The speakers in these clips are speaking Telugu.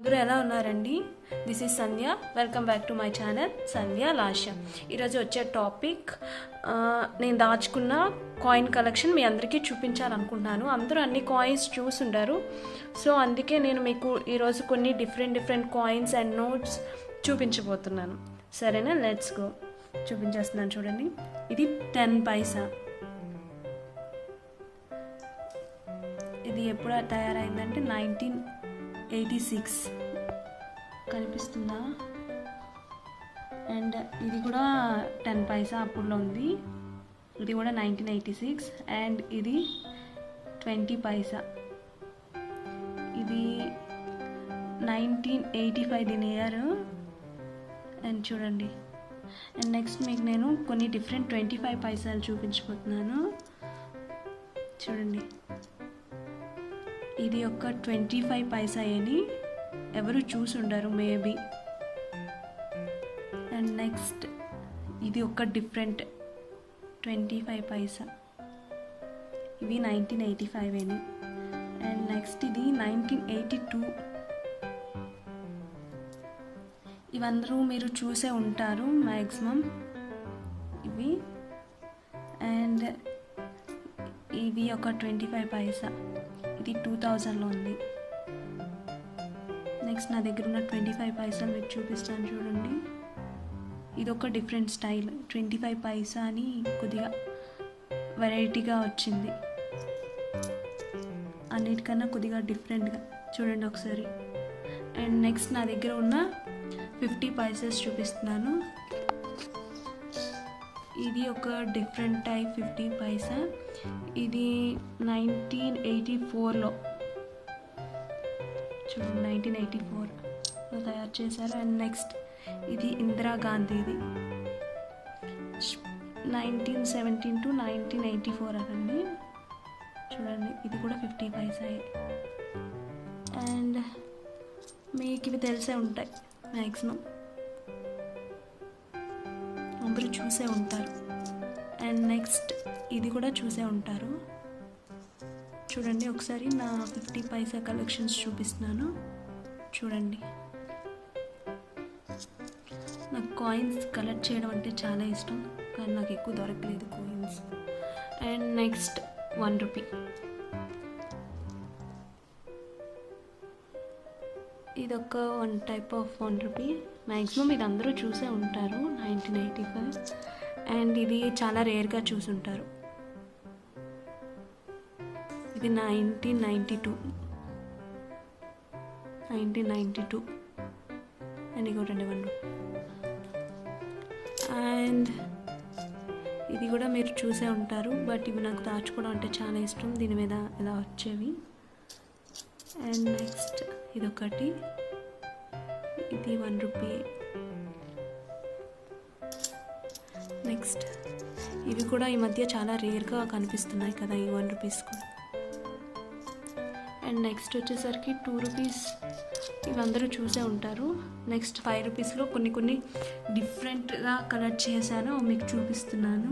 అందరూ ఎలా ఉన్నారండి? This is Sandhya. Welcome back to my channel Sandhya Lasya. ఈరోజు వచ్చే టాపిక్ నేను దాచుకున్న కాయిన్ కలెక్షన్ మీ అందరికీ చూపించాలనుకుంటున్నాను. అందరూ అన్ని కాయిన్స్ చూసుంటారు. సో అందుకే నేను మీకు ఈరోజు కొన్ని డిఫరెంట్ కాయిన్స్ అండ్ నోట్స్ చూపించబోతున్నాను. సరేనా? Let's go. చూపించేస్తున్నాను చూడండి. ఇది 10 పైసా. ఇది ఎప్పుడు తయారైందంటే 1986 కనిపిస్తుందా? అండ్ ఇది కూడా 10 పైసా అప్పుడులో ఉంది. ఇది కూడా 1986. అండ్ ఇది 20 పైసా. ఇది 1985 దీని ఇయర్. అండ్ చూడండి. అండ్ నెక్స్ట్ మీకు నేను కొన్ని డిఫరెంట్ 25 పైసాలు చూపించబోతున్నాను. చూడండి. ఇది ఒక 25 పైసా అని ఎవరు చూసుండరు మేబీ. అండ్ నెక్స్ట్ ఇది ఒక డిఫరెంట్ 25 పైసా. ఇవి 1985 అని. అండ్ నెక్స్ట్ ఇది 1982. ఇవందరూ మీరు చూసే ఉంటారు మ్యాక్సిమం ఇవి. అండ్ ఇవి ఒక 25 పైసా. ఇది 2000లో ఉంది. నెక్స్ట్ నా దగ్గర ఉన్న 25 పైసాలు మీకు చూపిస్తాను చూడండి. ఇది ఒక డిఫరెంట్ స్టైల్ 25 పైసా అని కొద్దిగా వెరైటీగా వచ్చింది. అన్నిటికన్నా కొద్దిగా డిఫరెంట్గా చూడండి ఒకసారి. అండ్ నెక్స్ట్ నా దగ్గర ఉన్న 50 పైసెస్ చూపిస్తున్నాను. ఇది ఒక డిఫరెంట్ టైప్ 50 పైసా. ఇది 1984లో చూడండి, 1984లో తయారు చేశారు. అండ్ నెక్స్ట్ ఇది ఇందిరాగాంధీది 1917 to 1984 అనండి. చూడండి, ఇది కూడా 50 పైసా. అండ్ మీకు ఇవి తెలిసే ఉంటాయి మ్యాక్సిమం, అందరూ చూసే ఉంటారు. అండ్ నెక్స్ట్ ఇది కూడా చూసే ఉంటారు. చూడండి ఒకసారి నా 50 పైసా కలెక్షన్స్ చూపిస్తున్నాను చూడండి. నాకు కాయిన్స్ కలెక్ట్ చేయడం అంటే చాలా ఇష్టం, కానీ నాకు ఎక్కువ దొరకలేదు కాయిన్స్. And next 1 rupee. ఇదొక 1 టైప్ ఆఫ్ 1 రూపీ. మ్యాక్సిమం ఇది అందరూ చూసే ఉంటారు 1985. అండ్ ఇది చాలా రేర్గా చూసుంటారు. ఇది 1992 అండ్ ఇగోటండి 1 రూపీ. అండ్ ఇది కూడా మీరు చూసే ఉంటారు, బట్ ఇవి నాకు దాచుకోవడం అంటే చాలా ఇష్టం. దీని మీద ఇలా వచ్చేవి. అండ్ నెక్స్ట్ ఇదొకటి, ఇది 1 రూపీ. నెక్స్ట్ ఇవి కూడా ఈ మధ్య చాలా రేర్గా కనిపిస్తున్నాయి కదా ఈ 1 రూపీస్ కూడా. అండ్ నెక్స్ట్ వచ్చేసరికి 2 రూపీస్. ఇవి అందరూ చూసే ఉంటారు. నెక్స్ట్ 5 రూపీస్లో కొన్ని డిఫరెంట్గా కలెక్ట్ చేశాను, మీకు చూపిస్తున్నాను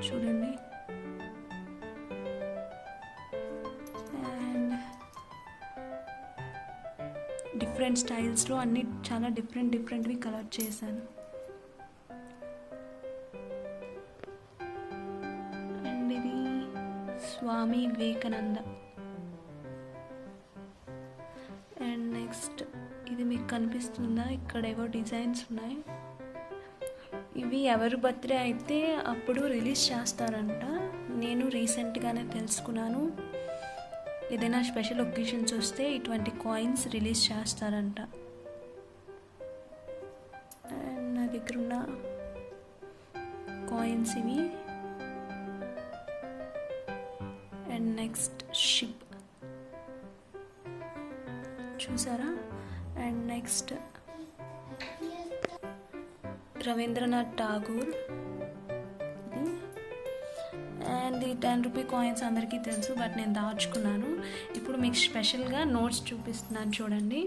చూడండి. అండ్ డిఫరెంట్ స్టైల్స్లో అన్ని చాలా డిఫరెంట్వి కలెక్ట్ చేశాను. అండ్ ఇది స్వామి వివేకానంద. అండ్ నెక్స్ట్ ఇది మీకు కనిపిస్తుందా? ఇక్కడ ఏవో డిజైన్స్ ఉన్నాయి. ఇవి ఎవరు బర్త్డే అయితే అప్పుడు రిలీజ్ చేస్తారంట. నేను రీసెంట్గానే తెలుసుకున్నాను. ఏదైనా స్పెషల్ ఒకేషన్స్ వస్తే ఇటువంటి కాయిన్స్ రిలీజ్ చేస్తారంట. అండ్ నా దగ్గర ఉన్న కాయిన్స్ ఇవి. అండ్ నెక్స్ట్ షిప్ చూసారా? And next Rabindranath Tagore. And ఈ 10 రూపీ కాయిన్స్ అందరికీ తెలుసు, బట్ నేను దాచుకున్నాను. ఇప్పుడు మీకు స్పెషల్గా నోట్స్ చూపిస్తున్నాను చూడండి.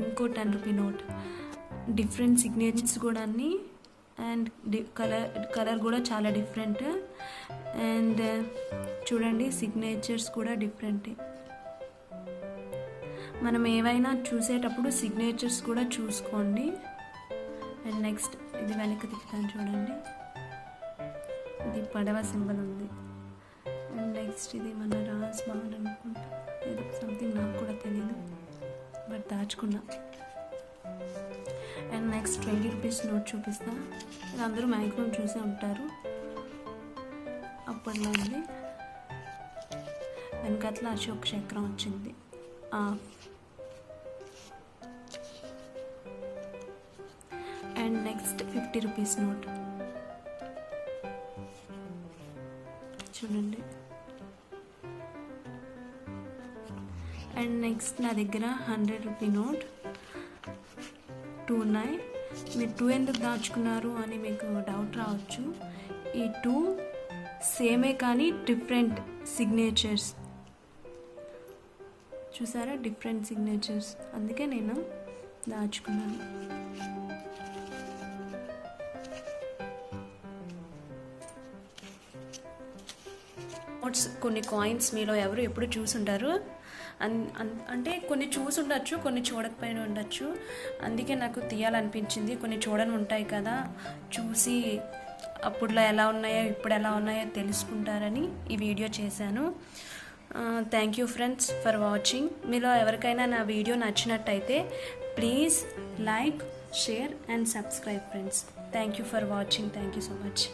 ఇంకో 10 రూపీ నోట్. డిఫరెంట్ సిగ్నేచర్స్ కూడా అన్ని, అండ్ కలర్ కూడా చాలా డిఫరెంట్. అండ్ చూడండి సిగ్నేచర్స్ కూడా డిఫరెంటే. మనం ఏవైనా చూసేటప్పుడు సిగ్నేచర్స్ కూడా చూసుకోండి. అండ్ నెక్స్ట్ ఇది వెనక్కి తిప్పుతాను చూడండి, ఇది పడవ సింబల్ ఉంది. అండ్ నెక్స్ట్ ఇది మన రాజ్ మహల్ అనుకుంటా, ఏదో సంథింగ్ నాకు కూడా తెలియదు, బట్ దాచుకున్నా. అండ్ నెక్స్ట్ 20 రూపీస్ నోట్ చూపిస్తా. ఇది అందరూ మ్యాక్సిమం చూసే ఉంటారు, అప్పట్లో ఉంది. వెనకట్ల అశోక్ చక్రం వచ్చింది. అండ్ నెక్స్ట్ 50 రూపీస్ నోట్ చూడండి. అండ్ నెక్స్ట్ నా దగ్గర 100 రూపీ నోట్ 2 ఉన్నాయి. మీరు 2 ఎందుకు దాచుకున్నారు అని మీకు డౌట్ రావచ్చు. ఈ 2 సేమే కానీ డిఫరెంట్ సిగ్నేచర్స్, చూసారా డిఫరెంట్ సిగ్నేచర్స్, అందుకే నేను దాచుకున్నాను. నోట్స్ కొన్ని కాయిన్స్ మీలో ఎవరు ఎప్పుడు చూసుంటారు, అంటే కొన్ని చూసి ఉండొచ్చు, కొన్ని చూడకపోయిన ఉండొచ్చు. అందుకే నాకు తీయాలనిపించింది. కొన్ని చూడని ఉంటాయి కదా, చూసి అప్పుడులో ఎలా ఉన్నాయో ఇప్పుడు ఎలా ఉన్నాయో తెలుసుకుంటారని ఈ వీడియో చేశాను. Thank you friends for watching. మీలో ఎవరికైనా నా వీడియో నచ్చినట్టయితే please like, share and subscribe friends. Thank you for watching. Thank you so much.